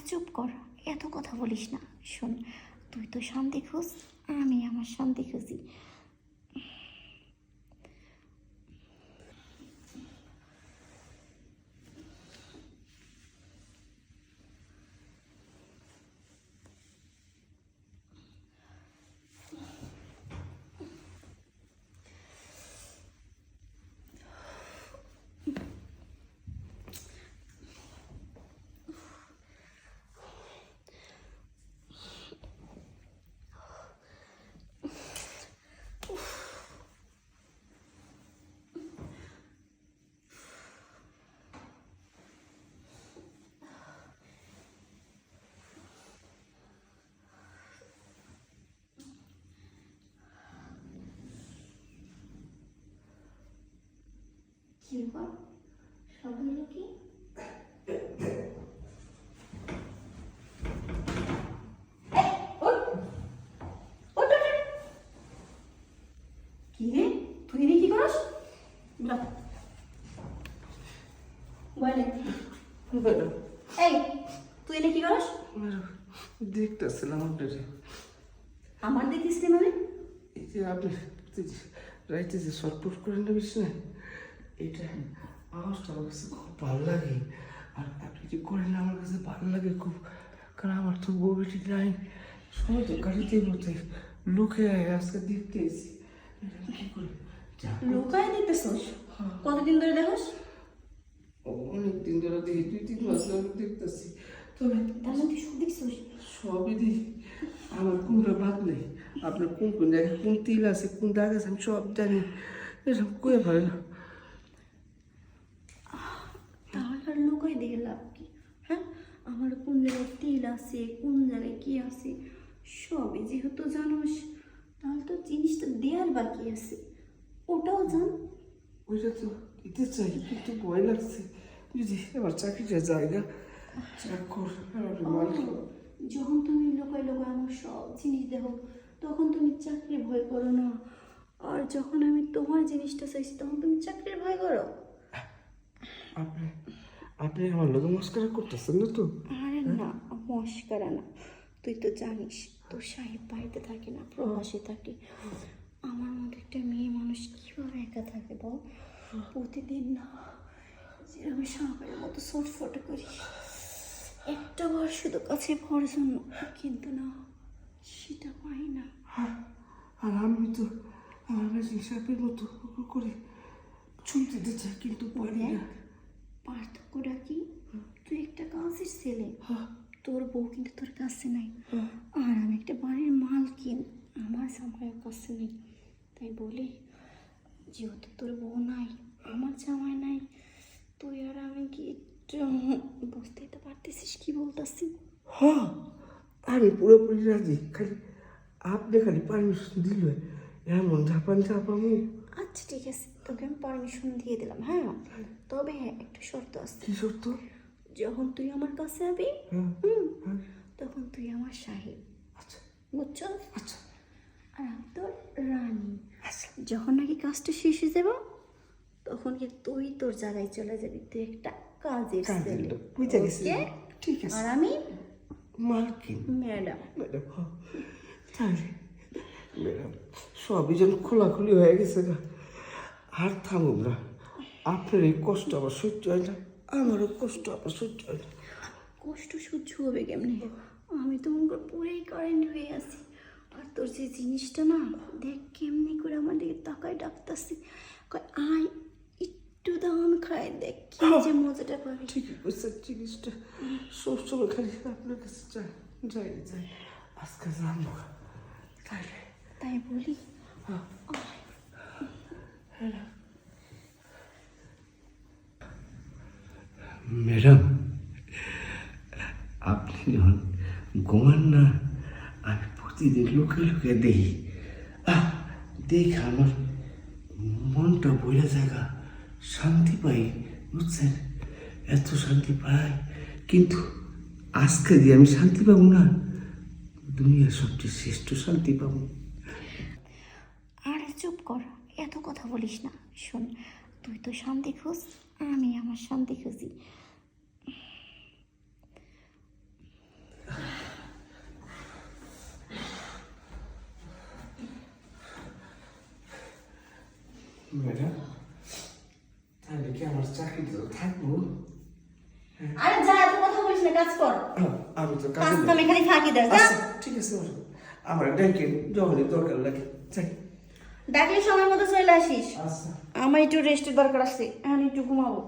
চুপ কর, এত কথা বলিস না। শোন, তুই তো শান্তি খোঁজ, আমি আমার শান্তি খুঁজি। কি ব্যাপার, শব্দ হলো কি? কি রে, তুই এনে কি করস? এই, তুই এনে কি করস? দেখতেছিলাম আপনারে। আমার দেখিস রে মানে? এই যে আপনি রাইতে যে শর্টপুট করেন না বিছনা, এটা আওয়াজটা আমার কাছে খুব ভালো লাগে। আর আপনি যে করেন আমার কাছে ভালো লাগে খুব, কারণ আমার তো বউ বেটি নাই, সবাই তো গাড়িতে মধ্যে লোকে আজকে দেখতে এসেছি। কি করে লোকায় দেখতেছস? কতদিন ধরে দেখোস? অনেক দিন ধরে দেখি, 2-3 মাস ধরে দেখতেছি। তবে তাহলে তুই সব দেখছিস? সবই দেখি, আমার কোনটা বাদ নেই। আপনার কোন কোন জায়গায় কোন তিল আছে, কোন দাগ আছে, আমি সব জানি। এসব কয়ে পারে না। তাহলে আর লোকায় দেখে লাভ কি? হ্যাঁ, আমার কোন জায়গায় তিল আছে, কোন জায়গায় কি আছে সবই যেহেতু জানোস, তাহলে তো জিনিসটা দেওয়ার বাকি আছে, ওটাও জান। ওইটা তো দিতে চাই, কিন্তু ভয় লাগছে যদি আমার চাকরিটা জায়গা চাকর মালিক। যখন তুমি লোকায় লোকায় আমার সব জিনিস দেখো, তখন তুমি চাকরি ভয় করো না, আর যখন আমি তোমার জিনিসটা চাইছি তখন তুমি চাকরির ভয় করো। আপনি আপনি আমার লোক মস্কারা করতেছেন না তো? আরে না, মস্কারা না। তুই তো জানিস তোর সাহেব বাড়িতে থাকে না, প্রবাসে থাকে। আমার মতো একটা মেয়ে মানুষ কীভাবে একা থাকে বল? প্রতিদিন না যে আমি সাপের মতো ছটফট করি, একটা বার শুধু কাছে ভর জন্য, কিন্তু না, সেটা পাই না। আর আমি তো আমার কাছে সাপের মতো করে চুল দিতে চাই, কিন্তু পারি না। পার্থক্যটা কি? তুই একটা কাজের ছেলে, তোর বউ কিন্তু তোর কাছে নাই, আর আমি একটা বাড়ির মালকিন, আমার জামাইয়ের কাছে নেই। তাই বলে যেহেতু তোর বউ নাই, আমার জামাই নাই, তুই আর আমি কি একটু বুঝতেই তো পারতেছিস কি বলতেছি? হ্যাঁ, আমি পুরোপুরি রাজি, খালি আপনি খালি পারমিশন দিলে এমন ঝাপান ঝাপামু। আচ্ছা ঠিক আছে, তোকে আমি পারমিশন দিয়ে দিলাম। হ্যাঁ, তবে হ্যাঁ, একটা শর্ত আছে। কি শর্ত? যখন তুই আমার কাছে যাবি, হ্যাঁ, তখন তুই আমার সাহেব, আচ্ছা বুঝছো? আচ্ছা আর আমি তোর রানী। আচ্ছা। যখন নাকি কাজটা শেষ হয়ে যাবো, তখন কি তুই তোর জায়গায় চলে যাবি, তুই একটা কাজের ছেলে, বুঝে গেছি, ওকে? ঠিক আছে। আর আমি মালকিন, ম্যাডাম। ম্যাডাম। তাহলে ম্যাডাম সবই যেন খোলাখুলি হয়ে গেছে না, আর থামুক না। আপনার এই কষ্ট আবার সহ্য হয় না, আমারও কষ্ট আবার সহ্য হয় না। কষ্ট সহ্য হবে কেমনে? আমি তো মনে কর পুরেই কারেন্ট হয়ে আছি, আর তোর যে জিনিসটা না, দেখ কেমনি করে আমার দিকে তাকায় ডাকতাছি, কয় আয় একটু দান খায়, দেখ কি যে মজাটা পাবি। ঠিকই বলছেন, জিনিসটা সবসময় খালি আপনার কাছে যাই যাই, আজকে জানবো তাইলে। তাই বলি ম্যাডাম, আপনি যখন ঘুমান না, আমি প্রতিদিন লুকে লুকে দেখি, দেখ আমার মনটা বইলা জায়গা, শান্তি পাই, বুঝছেন? এত শান্তি পাই, কিন্তু আজকে দিয়ে আমি শান্তি পাবো না, দুনিয়ার সবচেয়ে শ্রেষ্ঠ শান্তি পাবো। আরে চুপ কর, এত কথা বলিস না। শোন, তুই তো শান্তি খোঁজ, আমি আমার শান্তি খুঁজি। ম্যাডাম তাহলে কি আমার চাকরিতে থাকবো? আরে যা, এত কথা বলিস না, কাজ কর। আমি তো কাজ কাজে কামে খালি ফাঁকি দেস, যা। আচ্ছা, ঠিক আছে ম্যাডাম, আমার ডেকে যখনই দরকার লাগে যাই। ডাকলে সময় মতো চলে আসিস। আচ্ছা। আমার একটু রেস্টের দরকার আছে, এখন একটু ঘুমাবো।